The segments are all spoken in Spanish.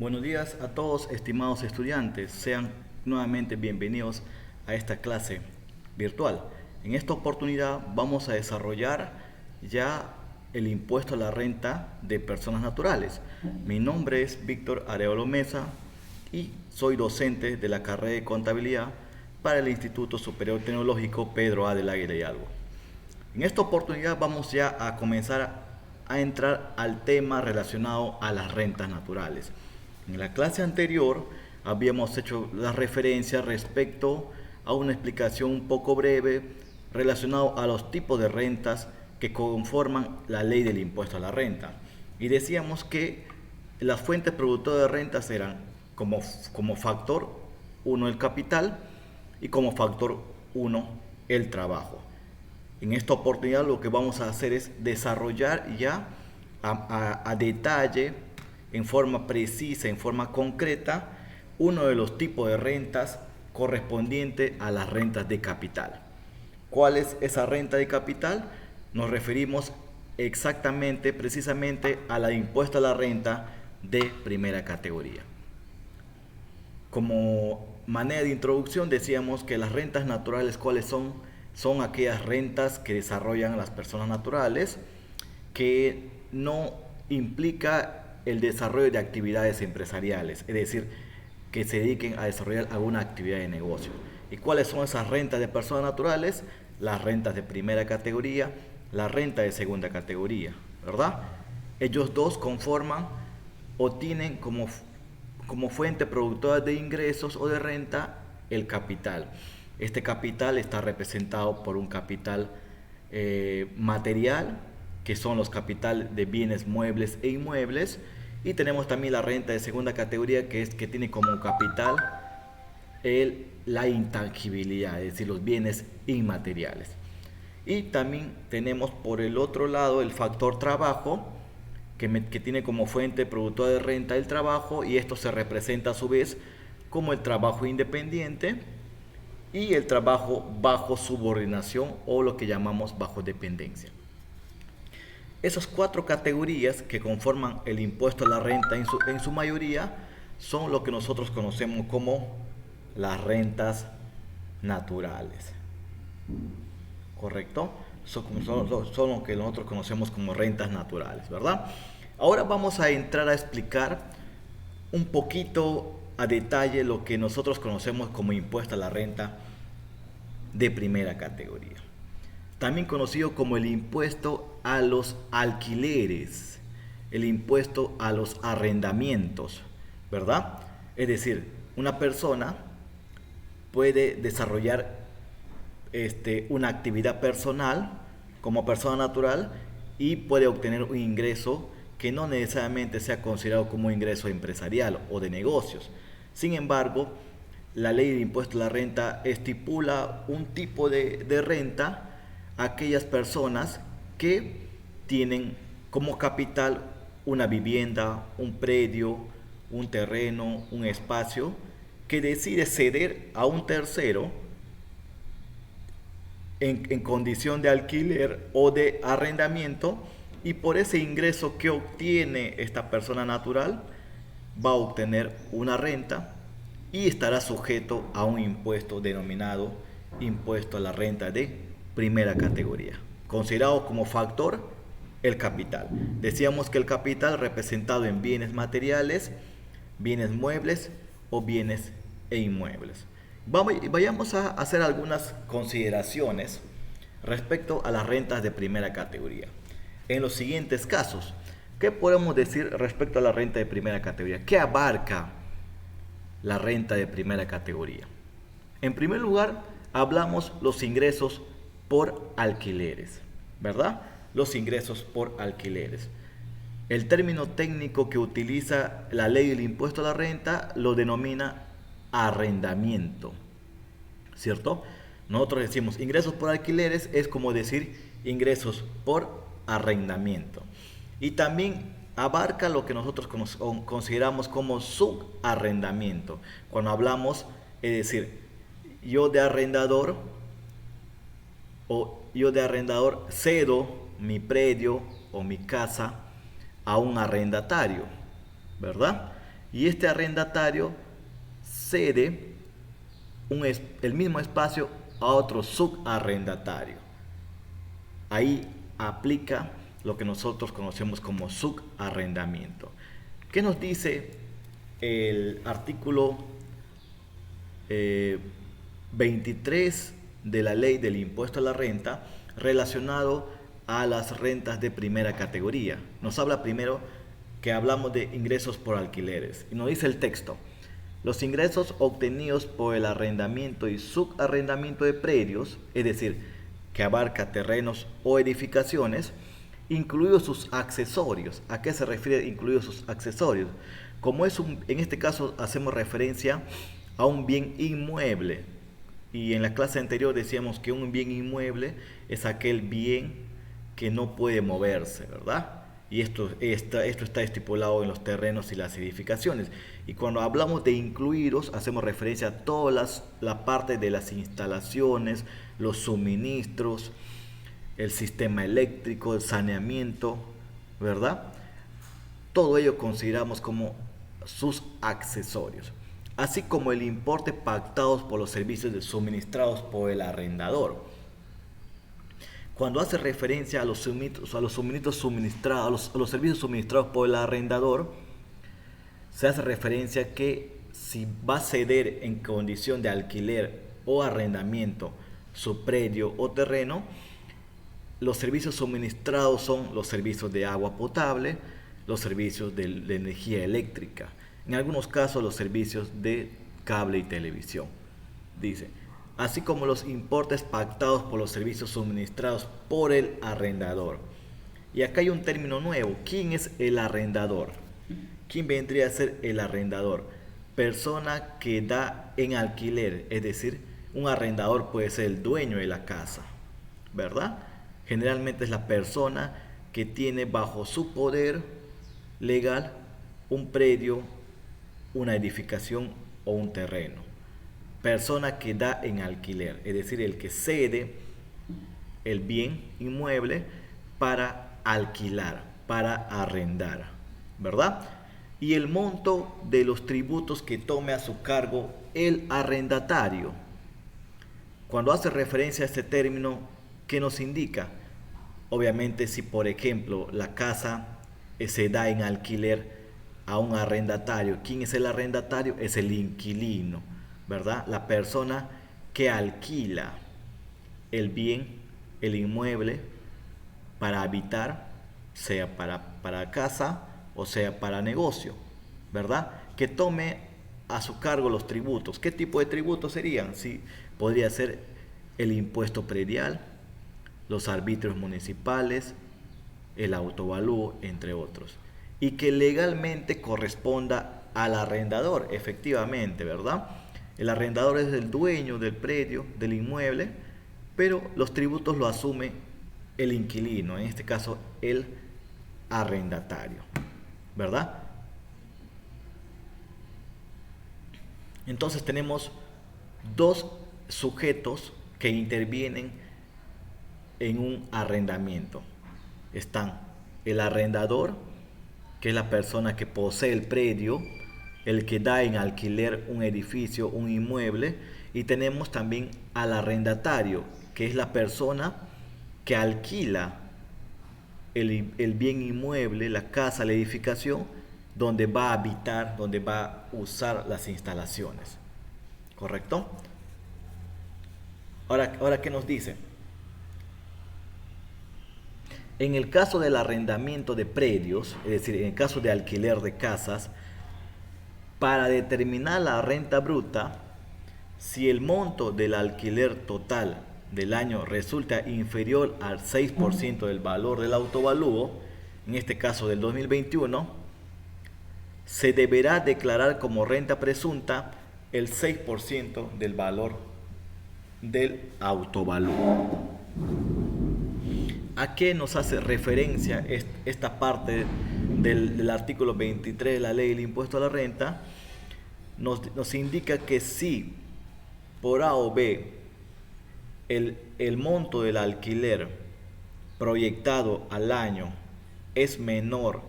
Buenos días a todos, estimados estudiantes. Sean nuevamente bienvenidos a esta clase virtual. En esta oportunidad vamos a desarrollar ya el impuesto a la renta de personas naturales. Mi nombre es Víctor Arevalo Mesa y soy docente de la carrera de Contabilidad para el Instituto Superior Tecnológico Pedro A. del Águila Hidalgo. En esta oportunidad vamos ya a comenzar a entrar al tema relacionado a las rentas naturales. En la clase anterior habíamos hecho la referencia respecto a una explicación un poco breve relacionado a los tipos de rentas que conforman la ley del impuesto a la renta. Y decíamos que las fuentes productoras de rentas eran como factor 1 el capital y como factor 1 el trabajo. En esta oportunidad lo que vamos a hacer es desarrollar ya a detalle, en forma precisa, en forma concreta, uno de los tipos de rentas correspondiente a las rentas de capital. ¿Cuál es esa renta de capital? Nos referimos exactamente, precisamente a la impuesto a la renta de primera categoría. Como manera de introducción decíamos que las rentas naturales, ¿cuáles son? Son aquellas rentas que desarrollan las personas naturales que no implica el desarrollo de actividades empresariales, es decir, que se dediquen a desarrollar alguna actividad de negocio. ¿Y cuáles son esas rentas de personas naturales? Las rentas de primera categoría, la renta de segunda categoría, ¿verdad? Ellos dos conforman o tienen como fuente productora de ingresos o de renta el capital. Este capital está representado por un capital material, que son los capital de bienes muebles e inmuebles, y tenemos también la renta de segunda categoría, que tiene como capital la intangibilidad, es decir, los bienes inmateriales. Y también tenemos por el otro lado el factor trabajo, que tiene como fuente productora de renta el trabajo, y esto se representa a su vez como el trabajo independiente y el trabajo bajo subordinación, o lo que llamamos bajo dependencia. Esas cuatro categorías que conforman el impuesto a la renta en su mayoría son lo que nosotros conocemos como las rentas naturales. ¿Correcto? Son lo que nosotros conocemos como rentas naturales, ¿verdad? Ahora vamos a entrar a explicar un poquito a detalle lo que nosotros conocemos como impuesto a la renta de primera categoría, también conocido como el impuesto a los alquileres, el impuesto a los arrendamientos, ¿verdad? Es decir, una persona puede desarrollar una actividad personal como persona natural y puede obtener un ingreso que no necesariamente sea considerado como un ingreso empresarial o de negocios. Sin embargo, la ley de impuesto a la renta estipula un tipo de renta a aquellas personas que tienen como capital una vivienda, un predio, un terreno, un espacio, que decide ceder a un tercero en condición de alquiler o de arrendamiento, y por ese ingreso que obtiene esta persona natural va a obtener una renta y estará sujeto a un impuesto denominado impuesto a la renta de primera categoría, considerado como factor el capital. Decíamos que el capital representado en bienes materiales, bienes muebles o bienes e inmuebles. Vayamos a hacer algunas consideraciones respecto a las rentas de primera categoría. En los siguientes casos, ¿qué podemos decir respecto a la renta de primera categoría? ¿Qué abarca la renta de primera categoría? En primer lugar, hablamos los ingresos por alquileres, ¿verdad? Los ingresos por alquileres. El término técnico que utiliza la ley del impuesto a la renta lo denomina arrendamiento, ¿cierto? Nosotros decimos ingresos por alquileres, es como decir ingresos por arrendamiento. Y también abarca lo que nosotros consideramos como subarrendamiento. Cuando hablamos, es decir, yo de arrendador cedo mi predio o mi casa a un arrendatario, ¿verdad? y este arrendatario cede el mismo espacio a otro subarrendatario. Ahí aplica lo que nosotros conocemos como subarrendamiento. ¿Qué nos dice el artículo 23 de la ley del impuesto a la renta relacionado a las rentas de primera categoría? Nos habla primero que hablamos de ingresos por alquileres y nos dice el texto: los ingresos obtenidos por el arrendamiento y subarrendamiento de predios, es decir, que abarca terrenos o edificaciones, incluidos sus accesorios. ¿A qué se refiere incluidos sus accesorios? Como en este caso hacemos referencia a un bien inmueble, y en la clase anterior decíamos que un bien inmueble es aquel bien que no puede moverse, ¿verdad? Y esto está estipulado en los terrenos y las edificaciones. Y cuando hablamos de incluidos, hacemos referencia a toda la parte de las instalaciones, los suministros, el sistema eléctrico, el saneamiento, ¿verdad? Todo ello consideramos como sus accesorios, así como el importe pactados por los servicios suministrados por el arrendador. Cuando hace referencia a los suministros suministrados, a los servicios suministrados por el arrendador, se hace referencia que si va a ceder en condición de alquiler o arrendamiento su predio o terreno, los servicios suministrados son los servicios de agua potable, los servicios de energía eléctrica, en algunos casos los servicios de cable y televisión. Dice: así como los importes pactados por los servicios suministrados por el arrendador. Y acá hay un término nuevo. ¿Quién es el arrendador? ¿Quién vendría a ser el arrendador? Persona que da en alquiler, es decir, un arrendador puede ser el dueño de la casa, ¿verdad? Generalmente es la persona que tiene bajo su poder legal un predio, una edificación o un terreno. Persona que da en alquiler, es decir, el que cede el bien inmueble para alquilar, para arrendar, ¿verdad? Y el monto de los tributos que tome a su cargo el arrendatario. Cuando hace referencia a este término, ¿qué nos indica? Obviamente, si por ejemplo la casa se da en alquiler a un arrendatario, ¿quién es el arrendatario? Es el inquilino, ¿verdad? La persona que alquila el bien, el inmueble, para habitar, sea para casa o sea para negocio, ¿verdad? Que tome a su cargo los tributos. ¿Qué tipo de tributos serían? Sí, podría ser el impuesto predial, los arbitrios municipales, el autovalúo, entre otros. Y que legalmente corresponda al arrendador, efectivamente, ¿verdad? El arrendador es el dueño del predio, del inmueble, pero los tributos lo asume el inquilino, en este caso el arrendatario, ¿verdad? Entonces tenemos dos sujetos que intervienen en un arrendamiento. Están el arrendador, que es la persona que posee el predio, el que da en alquiler un edificio, un inmueble, y tenemos también al arrendatario, que es la persona que alquila el bien inmueble, la casa, la edificación, donde va a habitar, donde va a usar las instalaciones. ¿Correcto? Ahora, ¿qué nos dice? En el caso del arrendamiento de predios, es decir, en el caso de alquiler de casas, para determinar la renta bruta, si el monto del alquiler total del año resulta inferior al 6% del valor del autovalúo, en este caso del 2021, se deberá declarar como renta presunta el 6% del valor del autovalúo. ¿A qué nos hace referencia esta parte del artículo 23 de la ley del impuesto a la renta? Nos indica que si por A o B el monto del alquiler proyectado al año es menor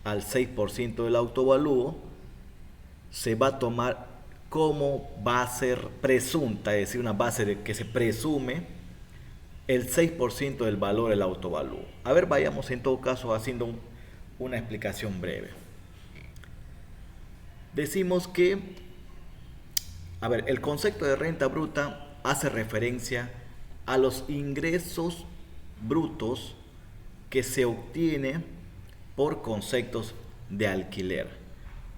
al 6% del autovalúo, se va a tomar como base presunta, es decir, una base de que se presume el 6% del valor del autovalúo. A ver, vayamos en todo caso haciendo una explicación breve. Decimos que, a ver, el concepto de renta bruta hace referencia a los ingresos brutos que se obtiene por conceptos de alquiler.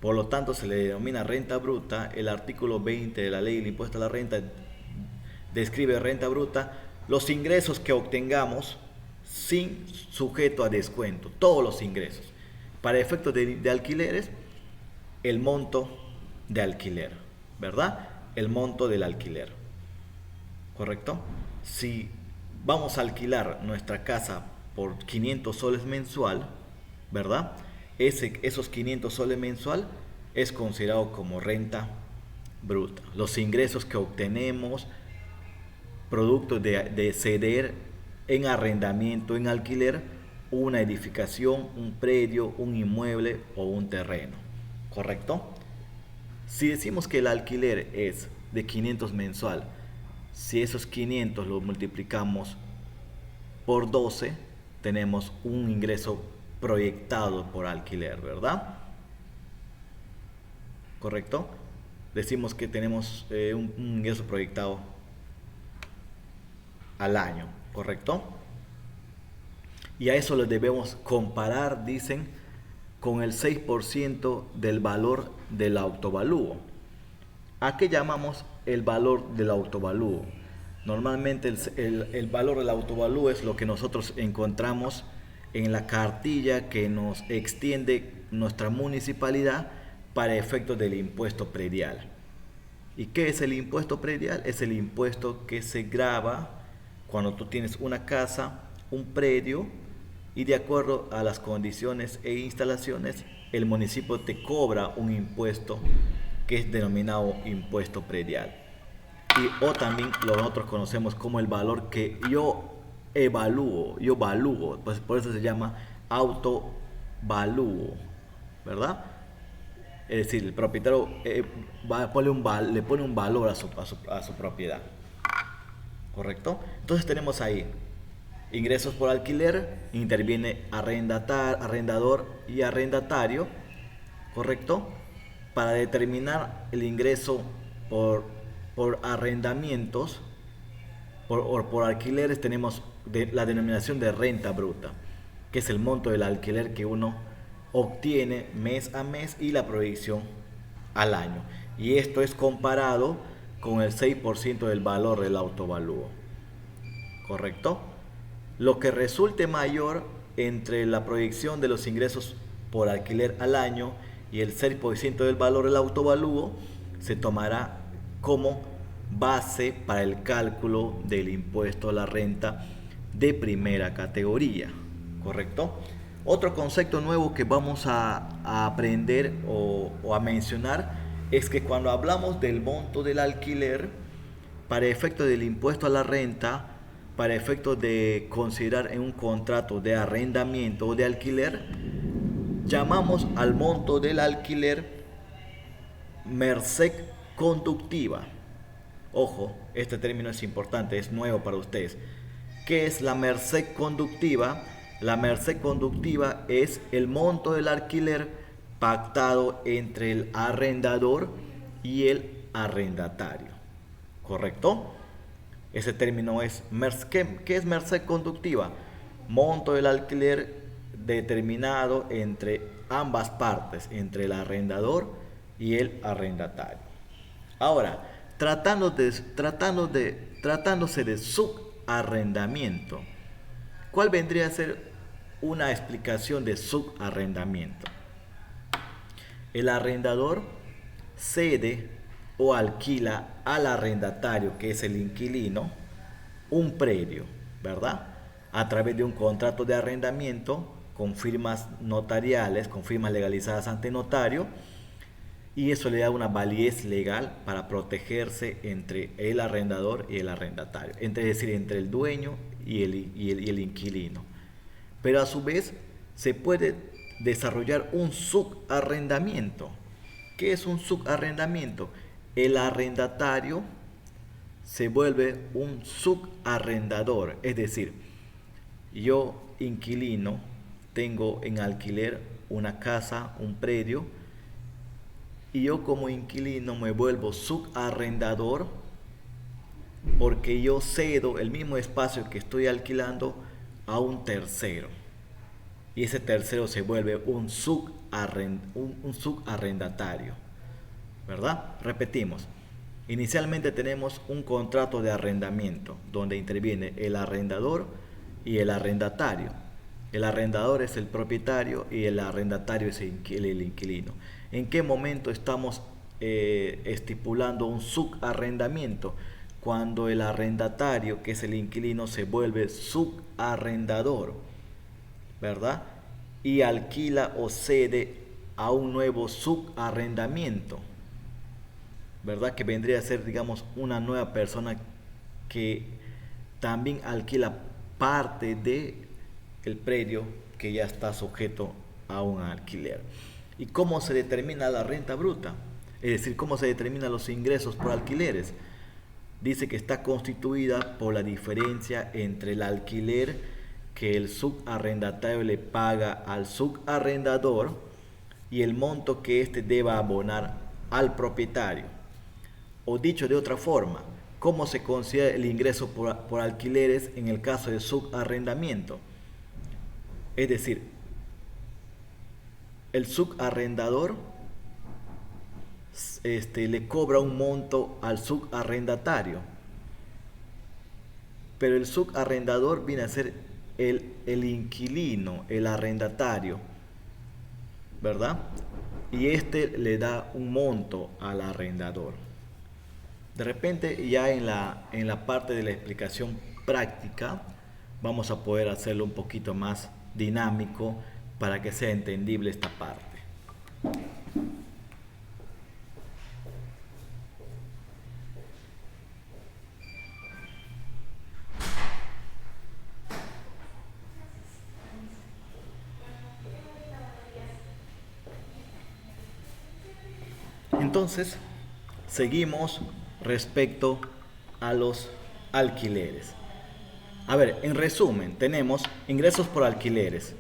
Por lo tanto, se le denomina renta bruta. El artículo 20 de la ley del impuesto a la renta describe renta bruta los ingresos que obtengamos sin sujeto a descuento, todos los ingresos. Para efectos de alquileres, el monto de alquiler, ¿verdad? El monto del alquiler, ¿correcto? Si vamos a alquilar nuestra casa por 500 soles mensual, ¿verdad? Esos 500 soles mensual es considerado como renta bruta. Los ingresos que obtenemos producto de ceder en arrendamiento, en alquiler, una edificación, un predio, un inmueble o un terreno, ¿correcto? Si decimos que el alquiler es de 500 mensual, si esos 500 lo multiplicamos por 12, tenemos un ingreso proyectado por alquiler, ¿verdad? ¿Correcto? Decimos que tenemos un ingreso proyectado al año, ¿correcto? Y a eso lo debemos comparar, dicen, con el 6% del valor del autovalúo. ¿A qué llamamos el valor del autovalúo? Normalmente el valor del autovalúo es lo que nosotros encontramos en la cartilla que nos extiende nuestra municipalidad para efectos del impuesto predial. ¿Y qué es el impuesto predial? Es el impuesto que se grava cuando tú tienes una casa, un predio, y de acuerdo a las condiciones e instalaciones, el municipio te cobra un impuesto que es denominado impuesto predial. O también nosotros conocemos como el valor que yo valúo, pues por eso se llama autovalúo, ¿verdad? Es decir, el propietario le pone un valor a su propiedad, ¿correcto? Entonces tenemos ahí ingresos por alquiler, interviene arrendador y arrendatario, ¿correcto? Para determinar el ingreso por arrendamientos, por alquileres, tenemos la denominación de renta bruta, que es el monto del alquiler que uno obtiene mes a mes y la proyección al año. Y esto es comparado con el 6% del valor del autovalúo, ¿correcto? Lo que resulte mayor entre la proyección de los ingresos por alquiler al año y el 6% del valor del autovalúo se tomará como base para el cálculo del impuesto a la renta de primera categoría, ¿correcto? Otro concepto nuevo que vamos a aprender o a mencionar es que cuando hablamos del monto del alquiler, para efecto del impuesto a la renta, para efecto de considerar en un contrato de arrendamiento o de alquiler, llamamos al monto del alquiler merced conductiva. Ojo, este término es importante, es nuevo para ustedes. ¿Qué es la merced conductiva? La merced conductiva es el monto del alquiler pactado entre el arrendador y el arrendatario, ¿correcto? Ese término es, ¿qué es merced conductiva? Monto del alquiler determinado entre ambas partes, entre el arrendador y el arrendatario. Ahora, tratándose de subarrendamiento, ¿cuál vendría a ser una explicación de subarrendamiento? El arrendador cede o alquila al arrendatario, que es el inquilino, un predio, ¿verdad? A través de un contrato de arrendamiento con firmas notariales, con firmas legalizadas ante notario, y eso le da una validez legal para protegerse entre el arrendador y el arrendatario, es decir, entre el dueño y el inquilino. Pero a su vez se puede desarrollar un subarrendamiento. ¿Qué es un subarrendamiento? El arrendatario se vuelve un subarrendador, es decir, yo inquilino tengo en alquiler una casa, un predio, y yo como inquilino me vuelvo subarrendador porque yo cedo el mismo espacio que estoy alquilando a un tercero. Y ese tercero se vuelve un subarrendatario, ¿verdad? Repetimos. Inicialmente tenemos un contrato de arrendamiento donde interviene el arrendador y el arrendatario. El arrendador es el propietario y el arrendatario es el inquilino. ¿En qué momento estamos estipulando un subarrendamiento? Cuando el arrendatario, que es el inquilino, se vuelve subarrendador, ¿verdad? Y alquila o cede a un nuevo subarrendamiento, ¿verdad? Que vendría a ser, digamos, una nueva persona que también alquila parte de el predio que ya está sujeto a un alquiler. ¿Y cómo se determina la renta bruta? Es decir, cómo se determinan los ingresos por alquileres. Dice que está constituida por la diferencia entre el alquiler que el subarrendatario le paga al subarrendador y el monto que éste deba abonar al propietario. O dicho de otra forma, ¿cómo se considera el ingreso por alquileres en el caso de subarrendamiento? Es decir, el subarrendador le cobra un monto al subarrendatario, pero el subarrendador viene a ser el inquilino, el arrendatario, ¿verdad? Y este le da un monto al arrendador. De repente ya en la parte de la explicación práctica vamos a poder hacerlo un poquito más dinámico para que sea entendible esta parte. Entonces, seguimos respecto a los alquileres. A ver, en resumen, tenemos ingresos por alquileres,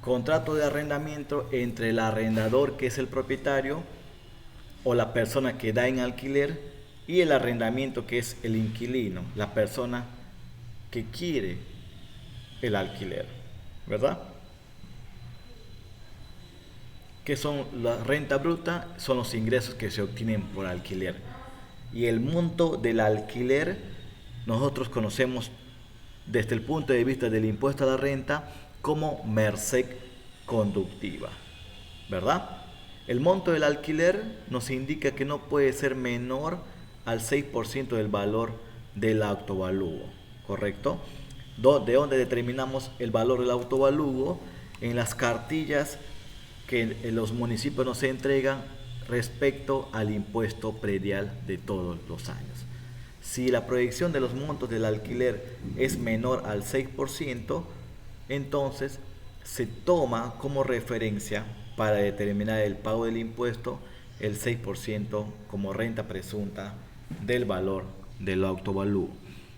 contrato de arrendamiento entre el arrendador, que es el propietario o la persona que da en alquiler, y el arrendamiento, que es el inquilino, la persona que quiere el alquiler, ¿verdad? ¿Qué son la renta bruta? Son los ingresos que se obtienen por alquiler. Y el monto del alquiler nosotros conocemos desde el punto de vista del impuesto a la renta como merced conductiva, ¿verdad? El monto del alquiler nos indica que no puede ser menor al 6% del valor del autovalúo, ¿correcto? ¿De dónde determinamos el valor del autovalúo? En las cartillas que los municipios nos entregan respecto al impuesto predial de todos los años. Si la proyección de los montos del alquiler es menor al 6%, entonces se toma como referencia para determinar el pago del impuesto el 6% como renta presunta del valor del autovalúo.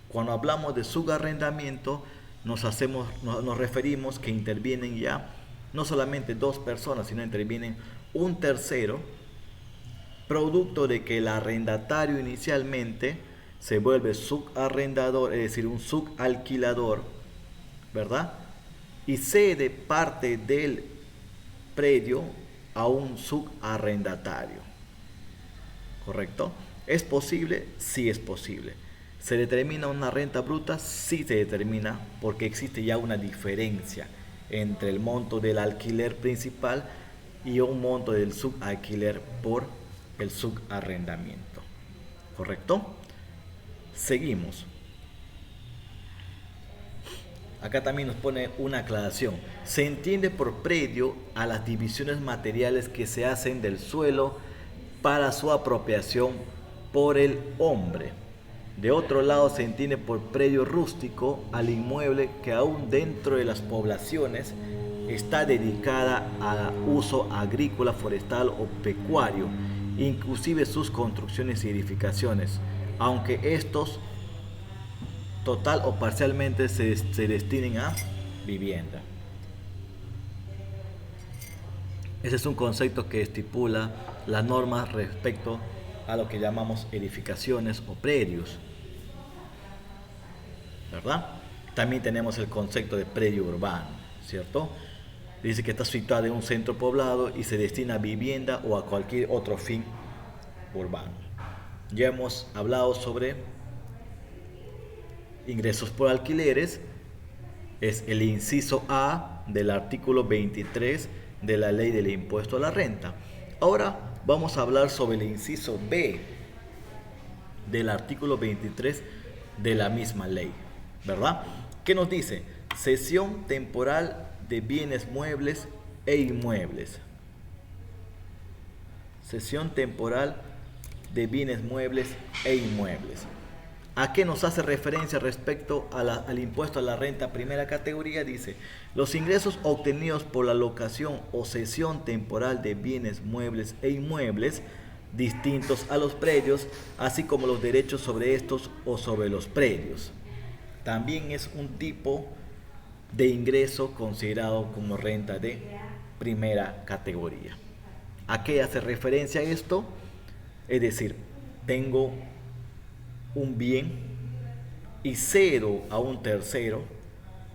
Cuando hablamos de subarrendamiento, nos referimos que intervienen ya no solamente dos personas, sino intervienen un tercero, producto de que el arrendatario inicialmente se vuelve subarrendador, es decir, un subalquilador, ¿verdad? Y cede parte del predio a un subarrendatario, ¿correcto? ¿Es posible? Sí es posible. ¿Se determina una renta bruta? Sí se determina, porque existe ya una diferencia entre el monto del alquiler principal y un monto del subalquiler por el subarrendamiento, ¿correcto? Seguimos. Acá también nos pone una aclaración. Se entiende por predio a las divisiones materiales que se hacen del suelo para su apropiación por el hombre. De otro lado, se entiende por predio rústico al inmueble que aún dentro de las poblaciones está dedicada a uso agrícola, forestal o pecuario, inclusive sus construcciones y edificaciones, aunque estos total o parcialmente se destinen a vivienda. Ese es un concepto que estipula las normas respecto a lo que llamamos edificaciones o predios, ¿verdad? También tenemos el concepto de predio urbano, ¿cierto? Dice que está situado en un centro poblado y se destina a vivienda o a cualquier otro fin urbano. Ya hemos hablado sobre ingresos por alquileres, es el inciso A del artículo 23 de la ley del impuesto a la renta. Ahora vamos a hablar sobre el inciso B del artículo 23 de la misma ley, ¿verdad? ¿Qué nos dice? Cesión temporal de bienes muebles e inmuebles. Cesión temporal de bienes muebles e inmuebles. ¿A qué nos hace referencia respecto al impuesto a la renta primera categoría? Dice, los ingresos obtenidos por la locación o cesión temporal de bienes muebles e inmuebles distintos a los predios, así como los derechos sobre estos o sobre los predios. También es un tipo de ingreso considerado como renta de primera categoría. ¿A qué hace referencia esto? Es decir, tengo un bien y cedo a un tercero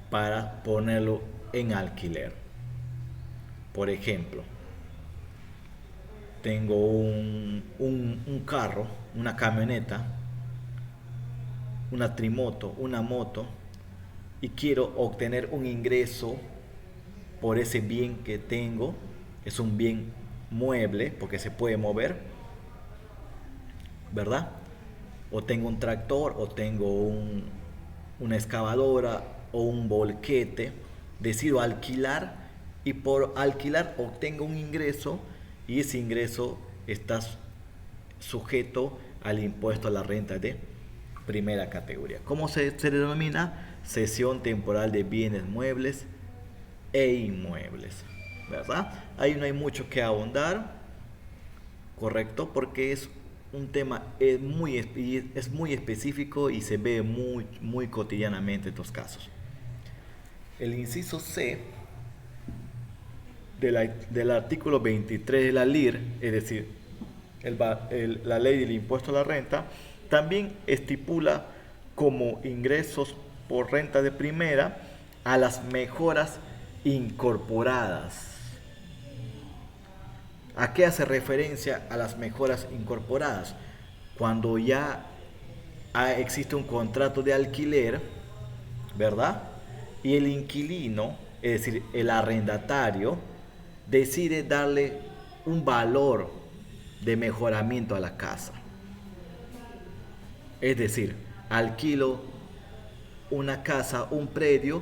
para ponerlo en alquiler. Por ejemplo, tengo un carro, una camioneta, una trimoto, una moto, y quiero obtener un ingreso por ese bien que tengo. Es un bien mueble porque se puede mover, ¿verdad? O tengo un tractor, o tengo una excavadora o un volquete. Decido alquilar y por alquilar obtengo un ingreso, y ese ingreso está sujeto al impuesto a la renta de primera categoría. ¿Cómo se denomina? Cesión temporal de bienes muebles e inmuebles, ¿verdad? Ahí no hay mucho que ahondar, ¿correcto? Porque es un tema es muy específico y se ve muy cotidianamente en estos casos. El inciso C del artículo 23 de la LIR, es decir, la ley del impuesto a la renta, también estipula como ingresos por renta de primera a las mejoras incorporadas. ¿A qué hace referencia a las mejoras incorporadas? Cuando ya existe un contrato de alquiler, ¿verdad? Y el inquilino, es decir, el arrendatario, decide darle un valor de mejoramiento a la casa. Es decir, alquilo una casa, un predio,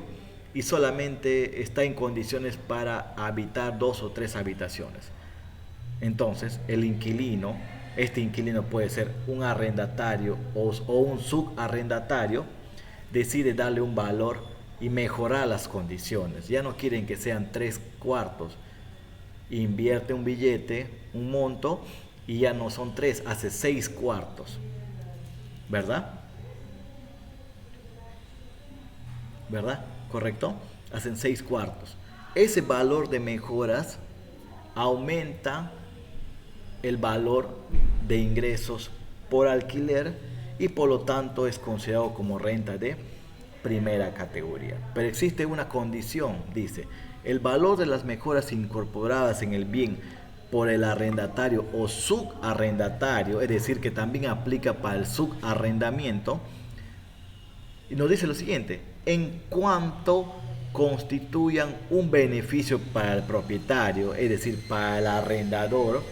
y solamente está en condiciones para habitar 2 o 3 habitaciones. Entonces, este inquilino puede ser un arrendatario o un subarrendatario, decide darle un valor y mejorar las condiciones. Ya no quieren que sean 3 cuartos. Invierte un billete, un monto, y ya no son 3, hace 6 cuartos. ¿Verdad? ¿Verdad? ¿Correcto? Hacen 6 cuartos. Ese valor de mejoras aumenta el valor de ingresos por alquiler y por lo tanto es considerado como renta de primera categoría. Pero existe una condición, dice, el valor de las mejoras incorporadas en el bien por el arrendatario o subarrendatario, es decir, que también aplica para el subarrendamiento, y nos dice lo siguiente: en cuanto constituyan un beneficio para el propietario, es decir, para el arrendador,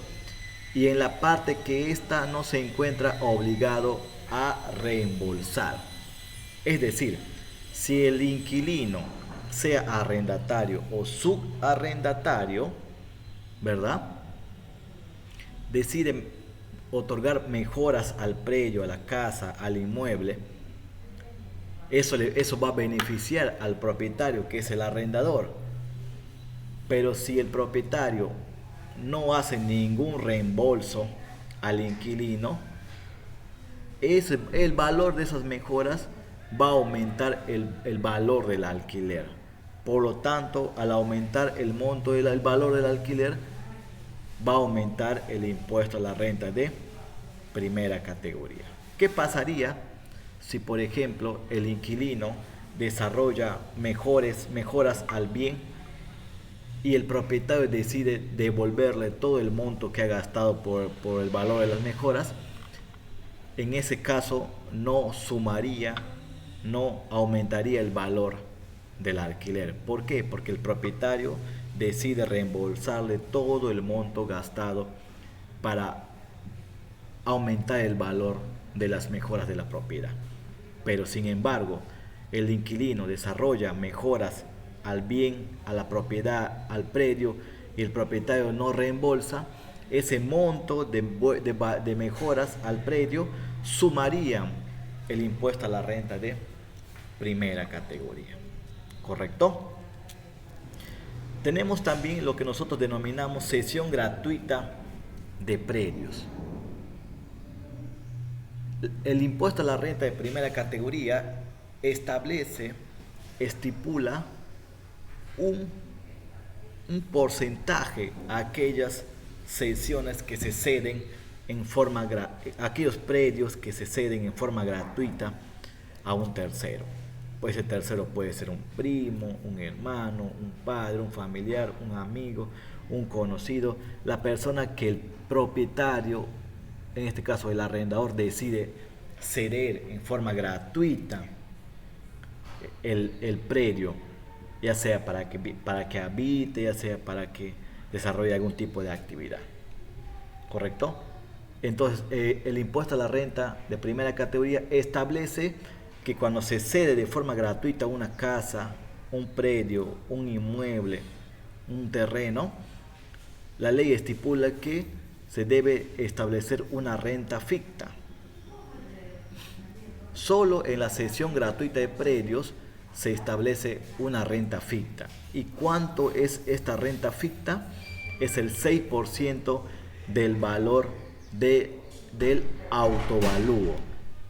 y en la parte que ésta no se encuentra obligado a reembolsar. Es decir, si el inquilino, sea arrendatario o subarrendatario, ¿verdad?, decide otorgar mejoras al predio, a la casa, al inmueble, eso va a beneficiar al propietario, que es el arrendador. Pero si el propietario no hace ningún reembolso al inquilino, el valor de esas mejoras va a aumentar el valor del alquiler. Por lo tanto, al aumentar el monto del valor del alquiler, va a aumentar el impuesto a la renta de primera categoría. ¿Qué pasaría si, por ejemplo, el inquilino desarrolla mejoras al bien y el propietario decide devolverle todo el monto que ha gastado por el valor de las mejoras? En ese caso no sumaría, no aumentaría el valor del alquiler. ¿Por qué? Porque el propietario decide reembolsarle todo el monto gastado para aumentar el valor de las mejoras de la propiedad. Pero sin embargo, el inquilino desarrolla mejoras al bien, a la propiedad, al predio, y el propietario no reembolsa, ese monto de mejoras al predio sumarían el impuesto a la renta de primera categoría. ¿Correcto? Tenemos también lo que nosotros denominamos cesión gratuita de predios. El impuesto a la renta de primera categoría estipula un porcentaje a aquellas cesiones que se ceden aquellos predios que se ceden en forma gratuita a un tercero. Pues ese tercero puede ser un primo, un hermano, un padre, un familiar, un amigo, un conocido, la persona que el propietario, en este caso el arrendador, decide ceder en forma gratuita el predio, ya sea para que habite, ya sea para que desarrolle algún tipo de actividad. ¿Correcto? Entonces, el impuesto a la renta de primera categoría establece que cuando se cede de forma gratuita una casa, un predio, un inmueble, un terreno, la ley estipula que se debe establecer una renta ficta. Solo en la cesión gratuita de predios se establece una renta ficta. ¿Y cuánto es esta renta ficta? Es el 6% del valor del autovalúo.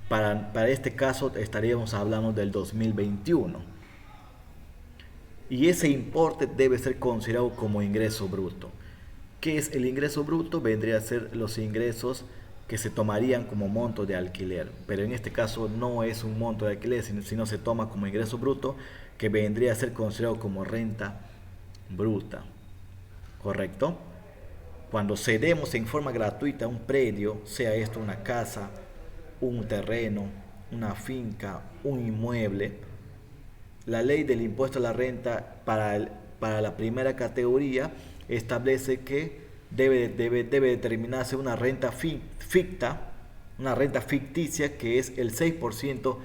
Para este caso estaríamos hablando del 2021. Y ese importe debe ser considerado como ingreso bruto. ¿Qué es el ingreso bruto? Vendría a ser los ingresos que se tomarían como monto de alquiler. Pero en este caso no es un monto de alquiler, sino se toma como ingreso bruto, que vendría a ser considerado como renta bruta. ¿Correcto? Cuando cedemos en forma gratuita un predio, sea esto una casa, un terreno, una finca, un inmueble, la ley del impuesto a la renta para la primera categoría establece que debe determinarse una renta ficta, una renta ficticia, que es el 6%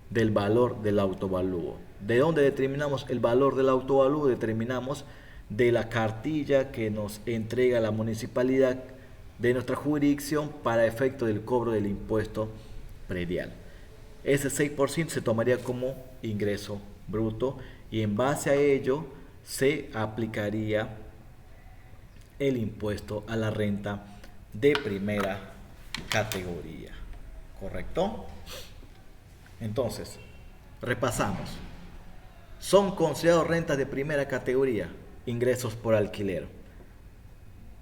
del valor del autovalúo. ¿De dónde determinamos el valor del autovalúo? Determinamos de la cartilla que nos entrega la municipalidad de nuestra jurisdicción para efecto del cobro del impuesto predial. Ese 6% se tomaría como ingreso bruto y en base a ello se aplicaría el impuesto a la renta de primera categoría. ¿Correcto? Entonces, repasamos. Son considerados rentas de primera categoría ingresos por alquiler.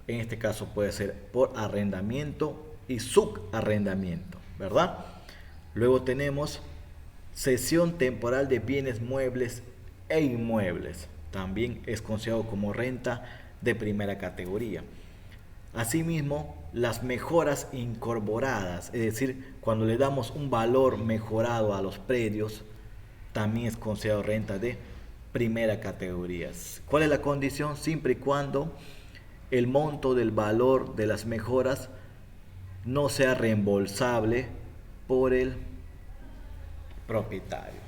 En este caso puede ser por arrendamiento y subarrendamiento, ¿verdad? Luego tenemos cesión temporal de bienes muebles e inmuebles. También es considerado como renta de primera categoría. Asimismo, las mejoras incorporadas, es decir, cuando le damos un valor mejorado a los predios, también es considerado renta de primera categoría. ¿Cuál es la condición? Siempre y cuando el monto del valor de las mejoras no sea reembolsable por el propietario.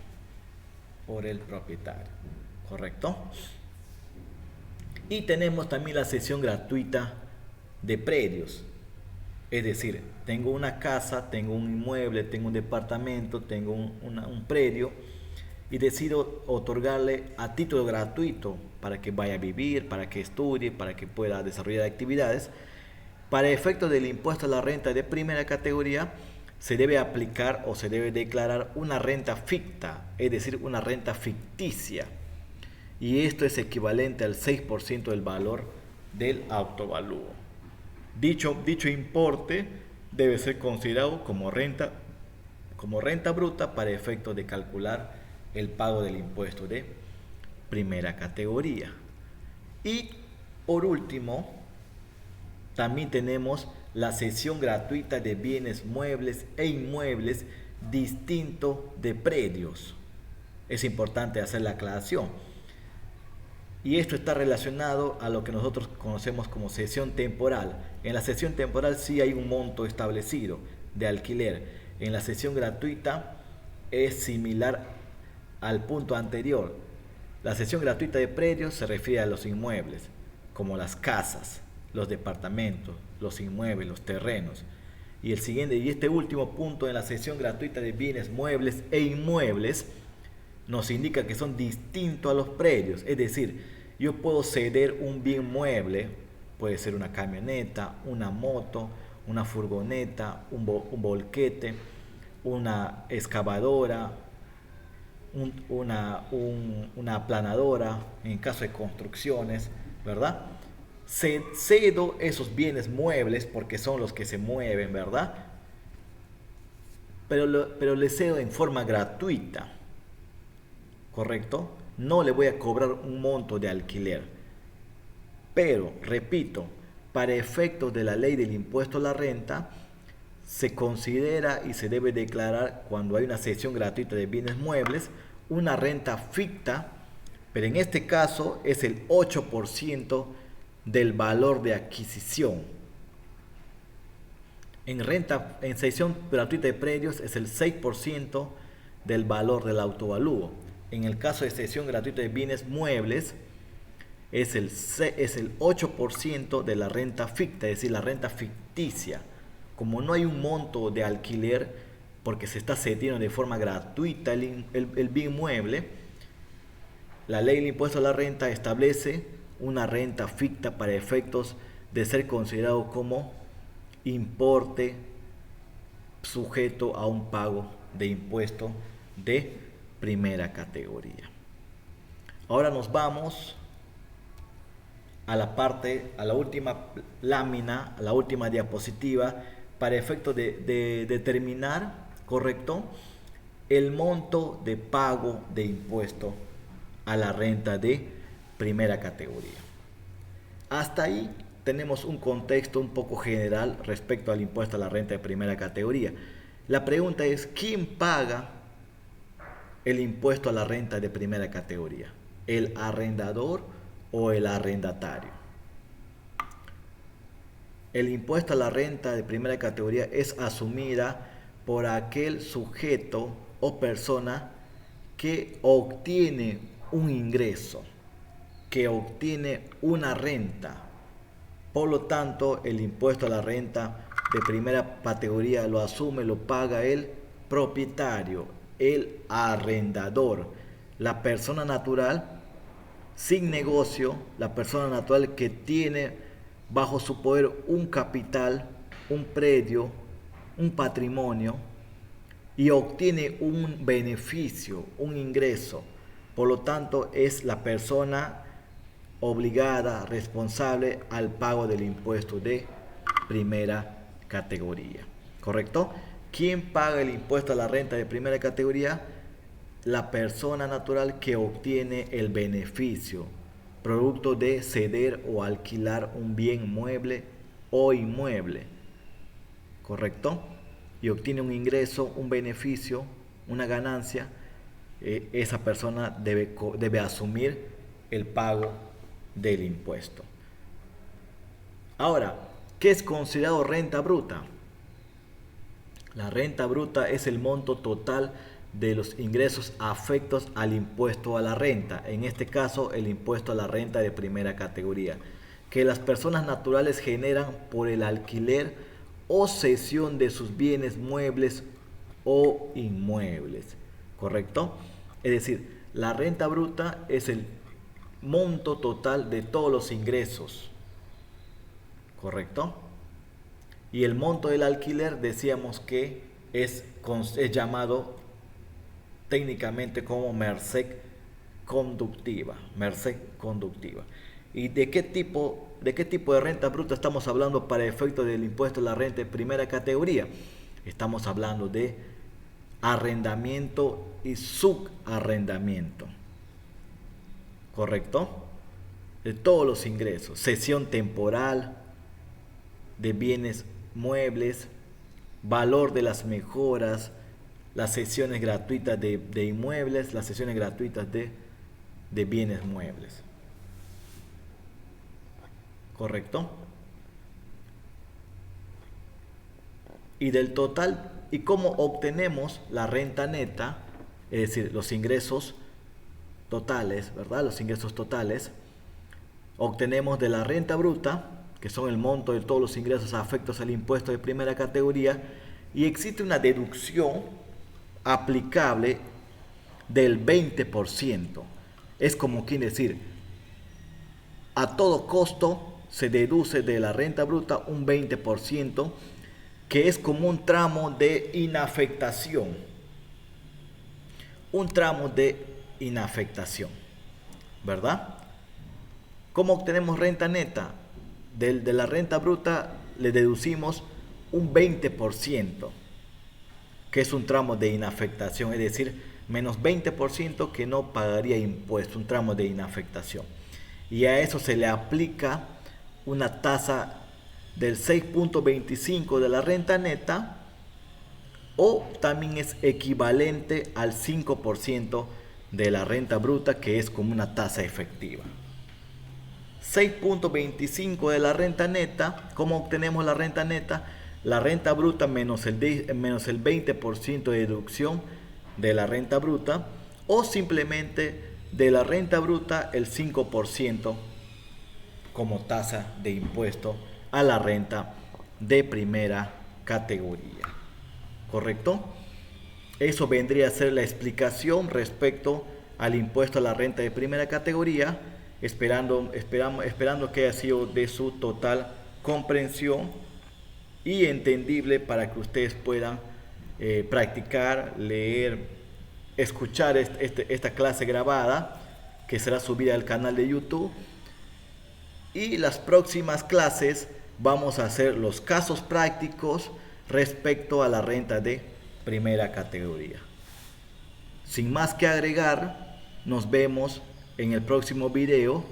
¿Correcto? Y tenemos también la cesión gratuita de predios. Es decir, tengo una casa, tengo un inmueble, tengo un departamento, tengo un predio, y decido otorgarle a título gratuito para que vaya a vivir, para que estudie, para que pueda desarrollar actividades. Para efectos del impuesto a la renta de primera categoría, se debe aplicar o se debe declarar una renta ficta, es decir, una renta ficticia. Y esto es equivalente al 6% del valor del autovalúo. Dicho importe debe ser considerado como renta bruta para efectos de calcular el pago del impuesto de primera categoría. Y por último, también tenemos la cesión gratuita de bienes muebles e inmuebles distinto de predios. Es importante hacer la aclaración. Y esto está relacionado a lo que nosotros conocemos como cesión temporal. En la cesión temporal sí hay un monto establecido de alquiler. En la cesión gratuita es similar al punto anterior. La cesión gratuita de predios se refiere a los inmuebles, como las casas, los departamentos, los inmuebles, los terrenos. Y este último punto en la cesión gratuita de bienes muebles e inmuebles nos indica que son distintos a los predios. Es decir, yo puedo ceder un bien mueble, puede ser una camioneta, una moto, una furgoneta, un volquete, una excavadora, una aplanadora, en caso de construcciones, ¿verdad? Cedo esos bienes muebles porque son los que se mueven, ¿verdad? Pero le cedo en forma gratuita, ¿correcto? No le voy a cobrar un monto de alquiler. Pero, repito, para efectos de la ley del impuesto a la renta, se considera y se debe declarar cuando hay una cesión gratuita de bienes muebles una renta ficta, pero en este caso es el 8% del valor de adquisición. En cesión gratuita de predios es el 6% del valor del autovalúo. En el caso de cesión gratuita de bienes muebles es el 8% de la renta ficta, es decir, la renta ficticia. Como no hay un monto de alquiler porque se está cediendo de forma gratuita el bien mueble, la ley del impuesto a la renta establece una renta ficta para efectos de ser considerado como importe sujeto a un pago de impuesto de primera categoría. Ahora nos vamos a la última lámina, a la última diapositiva, para efecto de determinar, ¿correcto?, el monto de pago de impuesto a la renta de primera categoría. Hasta ahí tenemos un contexto un poco general respecto al impuesto a la renta de primera categoría. La pregunta es, ¿quién paga el impuesto a la renta de primera categoría? ¿El arrendador o el arrendatario? El impuesto a la renta de primera categoría es asumida por aquel sujeto o persona que obtiene un ingreso, que obtiene una renta. Por lo tanto, el impuesto a la renta de primera categoría lo asume, lo paga el propietario, el arrendador, la persona natural sin negocio, la persona natural que tiene bajo su poder un capital, un predio, un patrimonio y obtiene un beneficio, un ingreso. Por lo tanto, es la persona obligada, responsable al pago del impuesto de primera categoría. ¿Correcto? ¿Quién paga el impuesto a la renta de primera categoría? La persona natural que obtiene el beneficio, producto de ceder o alquilar un bien mueble o inmueble. ¿Correcto? Y obtiene un ingreso, un beneficio, una ganancia. Esa persona debe asumir el pago del impuesto. Ahora, ¿qué es considerado renta bruta? La renta bruta es el monto total de los ingresos afectos al impuesto a la renta, en este caso el impuesto a la renta de primera categoría, que las personas naturales generan por el alquiler o cesión de sus bienes muebles o inmuebles. ¿Correcto? Es decir, la renta bruta es el monto total de todos los ingresos, ¿correcto? Y el monto del alquiler decíamos que es llamado técnicamente como merced conductiva, merced conductiva. ¿Y de qué tipo de renta bruta estamos hablando para efecto del impuesto a la renta de primera categoría? Estamos hablando de arrendamiento y subarrendamiento, ¿correcto? De todos los ingresos, cesión temporal de bienes muebles, valor de las mejoras, las sesiones gratuitas de inmuebles, las sesiones gratuitas de bienes muebles. ¿Correcto? Y del total, ¿y cómo obtenemos la renta neta? Es decir, los ingresos totales, ¿verdad? Los ingresos totales. Obtenemos de la renta bruta, que son el monto de todos los ingresos afectos al impuesto de primera categoría, y existe una deducción aplicable del 20%. Es como quien decir, a todo costo se deduce de la renta bruta un 20%, que es como un tramo de inafectación. Un tramo de inafectación, ¿verdad? ¿Cómo obtenemos renta neta? De la renta bruta le deducimos un 20%, que es un tramo de inafectación, es decir, menos 20% que no pagaría impuesto, un tramo de inafectación. Y a eso se le aplica una tasa del 6.25 de la renta neta, o también es equivalente al 5% de la renta bruta, que es como una tasa efectiva. 6.25 de la renta neta. ¿Cómo obtenemos la renta neta? La renta bruta menos el 20% de deducción de la renta bruta, o simplemente de la renta bruta el 5% como tasa de impuesto a la renta de primera categoría. ¿Correcto? Eso vendría a ser la explicación respecto al impuesto a la renta de primera categoría, esperando que haya sido de su total comprensión y entendible para que ustedes puedan practicar, leer, escuchar esta clase grabada que será subida al canal de YouTube. Y las próximas clases vamos a hacer los casos prácticos respecto a la renta de primera categoría. Sin más que agregar, nos vemos en el próximo video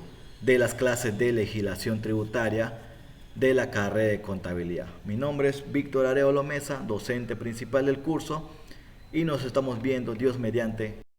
de las clases de legislación tributaria de la carrera de contabilidad. Mi nombre es Víctor Arevalo Mesa, docente principal del curso, y nos estamos viendo, Dios mediante,